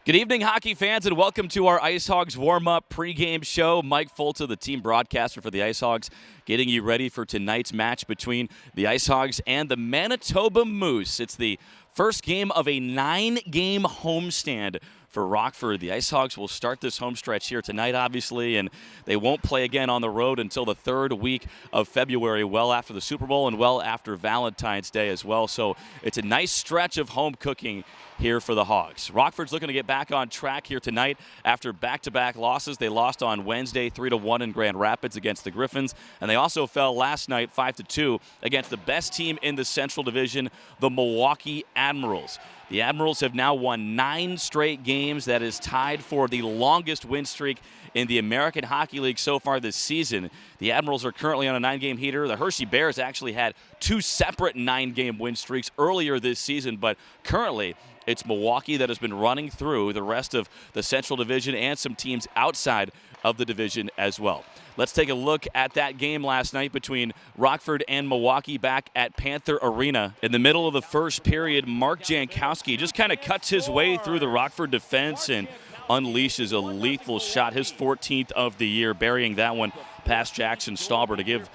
Good evening, hockey fans, and welcome to our IceHogs WarmUp pregame show. Mike Folta, the team broadcaster for the IceHogs, getting you ready for tonight's match between the IceHogs and the Manitoba Moose. It's the first game of a 9-game homestand for Rockford. The IceHogs will start this home stretch here tonight, obviously, and they won't play again on the road until the third week of February, well after the Super Bowl and well after Valentine's Day as well. So it's a nice stretch of home cooking here for the Hogs. Rockford's looking to get back on track here tonight after back-to-back losses. They lost on Wednesday 3-1 in Grand Rapids against the Griffins, and they also fell last night 5-2 against the best team in the Central Division, the Milwaukee Admirals. The Admirals have now won 9 straight games. That is tied for the longest win streak in the American Hockey League so far this season. The Admirals are currently on a 9-game heater. The Hershey Bears actually had 2 separate 9-game win streaks earlier this season, but currently it's Milwaukee that has been running through the rest of the Central Division and some teams outside of the division as well. Let's take a look at that game last night between Rockford and Milwaukee back at Panther Arena. In the middle of the first period, Mark Jankowski just kind of cuts his way through the Rockford defense and unleashes a lethal shot, his 14th of the year, burying that one past Jackson Stauber to give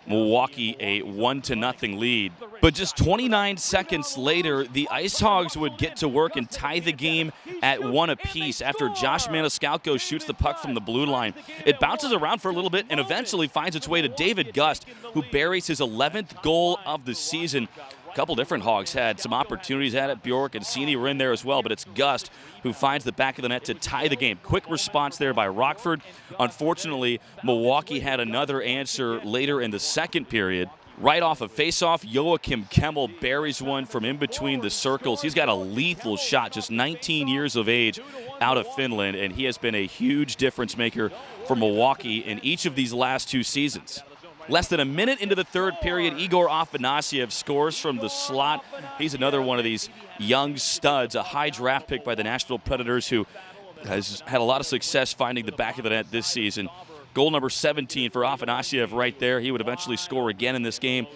Milwaukee a 1-0 lead. But just 29 seconds later, the IceHogs would get to work and tie the game at 1 apiece after Josh Maniscalco shoots the puck from the blue line. It bounces around for a little bit and eventually finds its way to David Gust, who buries his 11th goal of the season. A couple different Hogs had some opportunities at it. Bjork and Cini were in there as well, but it's Gust who finds the back of the net to tie the game. Quick response there by Rockford. Unfortunately, Milwaukee had another answer later in the second period. Right off a faceoff, Joachim Kemmel buries one from in between the circles. He's got a lethal shot, just 19 years of age, out of Finland, and he has been a huge difference maker for Milwaukee in each of these last 2 seasons. Less than a minute into the third period, Igor Afanasyev scores from the slot. He's another one of these young studs, a high draft pick by the Nashville Predators who has had a lot of success finding the back of the net this season. Goal number 17 for Afanasyev right there. He would eventually score again in this game.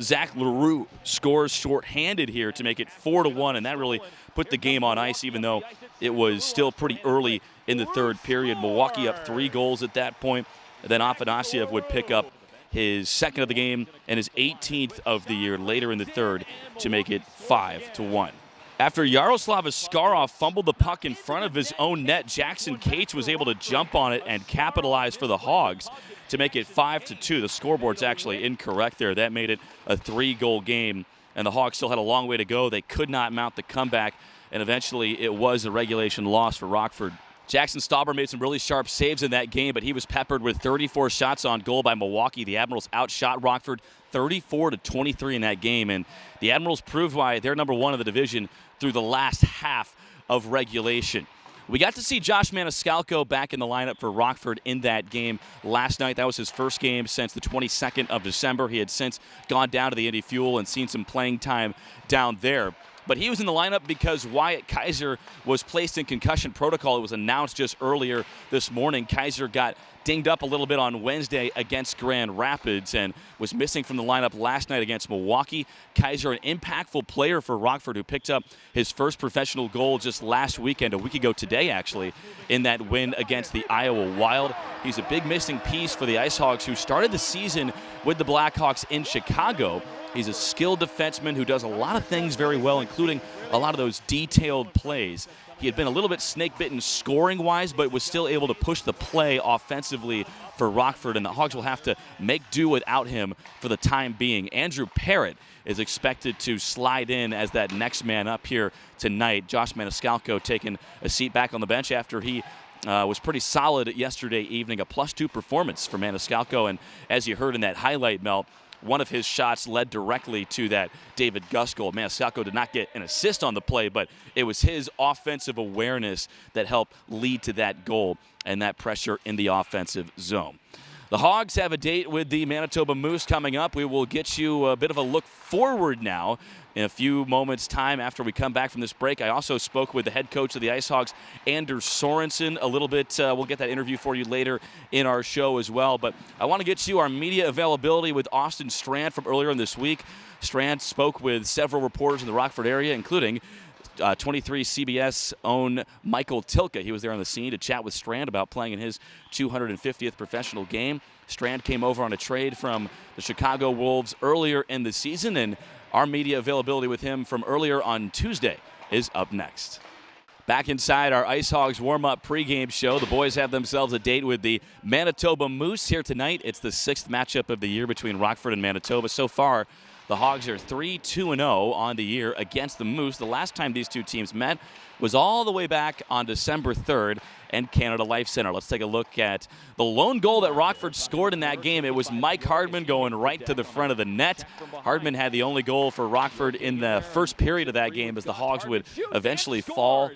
Zach Leroux scores shorthanded here to make it 4-1, and that really put the game on ice, even though it was still pretty early in the third period. Milwaukee up 3 goals at that point, and then Afanasyev would pick up his second of the game and his 18th of the year later in the third to make it 5-1. After Yaroslav Askarov fumbled the puck in front of his own net, Jackson Cates was able to jump on it and capitalize for the Hogs to make it 5-2. The scoreboard's actually incorrect there. That made it a 3-goal game, and the Hogs still had a long way to go. They could not mount the comeback, and eventually it was a regulation loss for Rockford. Jackson Stauber made some really sharp saves in that game, but he was peppered with 34 shots on goal by Milwaukee. The Admirals outshot Rockford 34-23 in that game, and the Admirals proved why they're number 1 in the division through the last half of regulation. We got to see Josh Maniscalco back in the lineup for Rockford in that game last night. That was his first game since the 22nd of December. He had since gone down to the Indy Fuel and seen some playing time down there. But he was in the lineup because Wyatt Kaiser was placed in concussion protocol. It was announced just earlier this morning. Kaiser got dinged up a little bit on Wednesday against Grand Rapids and was missing from the lineup last night against Milwaukee. Kaiser, an impactful player for Rockford, who picked up his first professional goal just last weekend, a week ago today actually, in that win against the Iowa Wild. He's a big missing piece for the IceHogs, who started the season with the Blackhawks in Chicago. He's a skilled defenseman who does a lot of things very well, including a lot of those detailed plays. He had been a little bit snake-bitten scoring-wise, but was still able to push the play offensively for Rockford, and the Hogs will have to make do without him for the time being. Andrew Parrott is expected to slide in as that next man up here tonight. Josh Maniscalco taking a seat back on the bench after he was pretty solid yesterday evening, a +2 performance for Maniscalco, and as you heard in that highlight, Mel, one of his shots led directly to that David Gust goal. Maniscalco did not get an assist on the play, but it was his offensive awareness that helped lead to that goal and that pressure in the offensive zone. The Hogs have a date with the Manitoba Moose coming up. We will get you a bit of a look forward now in a few moments' time after we come back from this break. I also spoke with the head coach of the IceHogs, Anders Sorensen, a little bit. We'll get that interview for you later in our show as well. But I want to get you our media availability with Austin Strand from earlier in this week. Strand spoke with several reporters in the Rockford area, including 23 CBS own Michael Tilka. He was there on the scene to chat with Strand about playing in his 250th professional game. Strand came over on a trade from the Chicago Wolves earlier in the season, and our media availability with him from earlier on Tuesday is up next. Back inside our IceHogs warm-up pregame show, the boys have themselves a date with the Manitoba Moose here tonight. It's the 6th matchup of the year between Rockford and Manitoba. So far, the Hogs are 3-2-0 on the year against the Moose. The last time these two teams met was all the way back on December 3rd in Canada Life Center. Let's take a look at the lone goal that Rockford scored in that game. It was Mike Hardman going right to the front of the net. Hardman had the only goal for Rockford in the first period of that game as the Hogs would eventually fall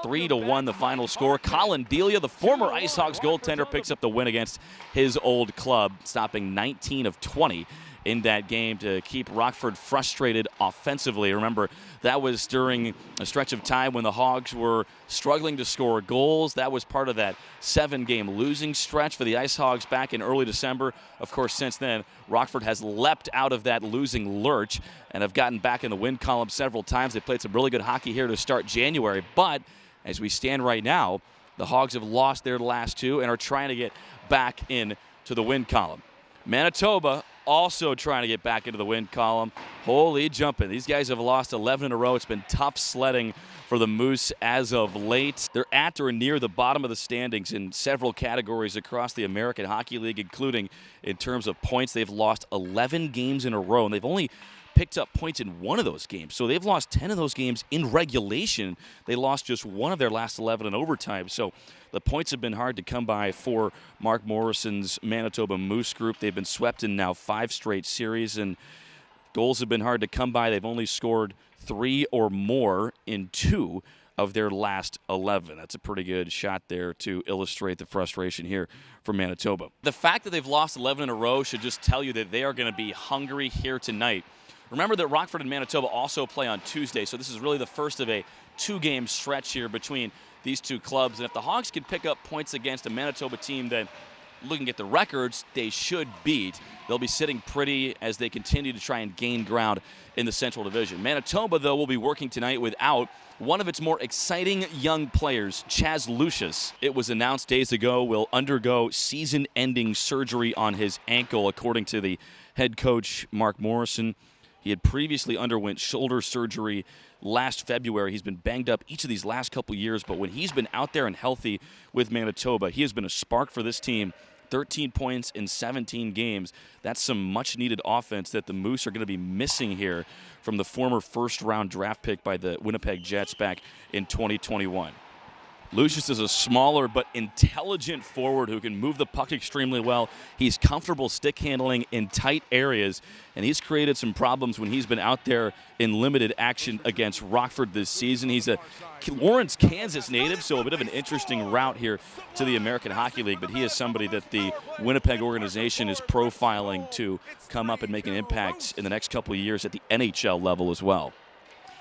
3-1 the final score. Colin Delia, the former IceHogs goaltender, picks up the win against his old club, stopping 19 of 20 in that game to keep Rockford frustrated offensively. Remember, that was during a stretch of time when the Hogs were struggling to score goals. That was part of that 7-game losing stretch for the IceHogs back in early December. Of course, since then, Rockford has leapt out of that losing lurch and have gotten back in the win column several times. They played some really good hockey here to start January, but as we stand right now, the Hogs have lost their last two and are trying to get back into the win column. Manitoba also trying to get back into the win column. Holy jumping. These guys have lost 11 in a row. It's been tough sledding for the Moose as of late. They're at or near the bottom of the standings in several categories across the American Hockey League, including in terms of points. They've lost 11 games in a row, and they've only picked up points in one of those games. So they've lost 10 of those games in regulation. They lost just one of their last 11 in overtime. So the points have been hard to come by for Mark Morrison's Manitoba Moose group. They've been swept in now 5 straight series, and goals have been hard to come by. They've only scored 3 or more in 2 of their last 11. That's a pretty good shot there to illustrate the frustration here for Manitoba. The fact that they've lost 11 in a row should just tell you that they are going to be hungry here tonight. Remember that Rockford and Manitoba also play on Tuesday, so this is really the first of a 2-game stretch here between these two clubs. And if the Hogs can pick up points against a Manitoba team that, looking at the records, they should beat, they'll be sitting pretty as they continue to try and gain ground in the Central Division. Manitoba, though, will be working tonight without one of its more exciting young players, Chaz Lucius. It was announced days ago will undergo season-ending surgery on his ankle, according to the head coach, Mark Morrison. He had previously underwent shoulder surgery last February. He's been banged up each of these last couple years, but when he's been out there and healthy with Manitoba, he has been a spark for this team. 13 points in 17 games. That's some much-needed offense that the Moose are going to be missing here from the former first-round draft pick by the Winnipeg Jets back in 2021. Lucius is a smaller but intelligent forward who can move the puck extremely well. He's comfortable stick handling in tight areas, and he's created some problems when he's been out there in limited action against Rockford this season. He's a Lawrence, Kansas native, so a bit of an interesting route here to the American Hockey League, but he is somebody that the Winnipeg organization is profiling to come up and make an impact in the next couple of years at the NHL level as well.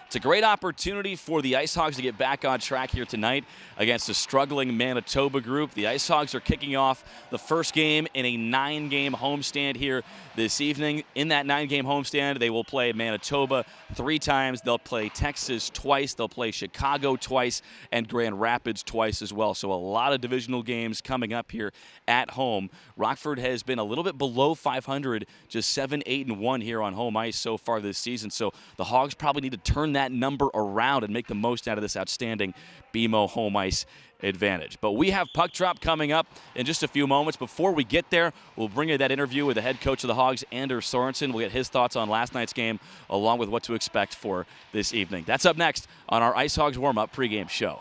It's a great opportunity for the IceHogs to get back on track here tonight against a struggling Manitoba group. The IceHogs are kicking off the first game in a 9-game homestand here this evening. In that 9-game homestand, they will play Manitoba 3 times. They'll play Texas twice. They'll play Chicago twice and Grand Rapids twice as well. So a lot of divisional games coming up here at home. Rockford has been a little bit below 500, just 7-8-1 here on home ice so far this season. So the Hogs probably need to turn that number around and make the most out of this outstanding BMO home ice advantage. But we have puck drop coming up in just a few moments. Before we get there, we'll bring you that interview with the head coach of the Hogs, Anders Sorensen. We'll get his thoughts on last night's game along with what to expect for this evening. That's up next on our IceHogs warm-up pregame show.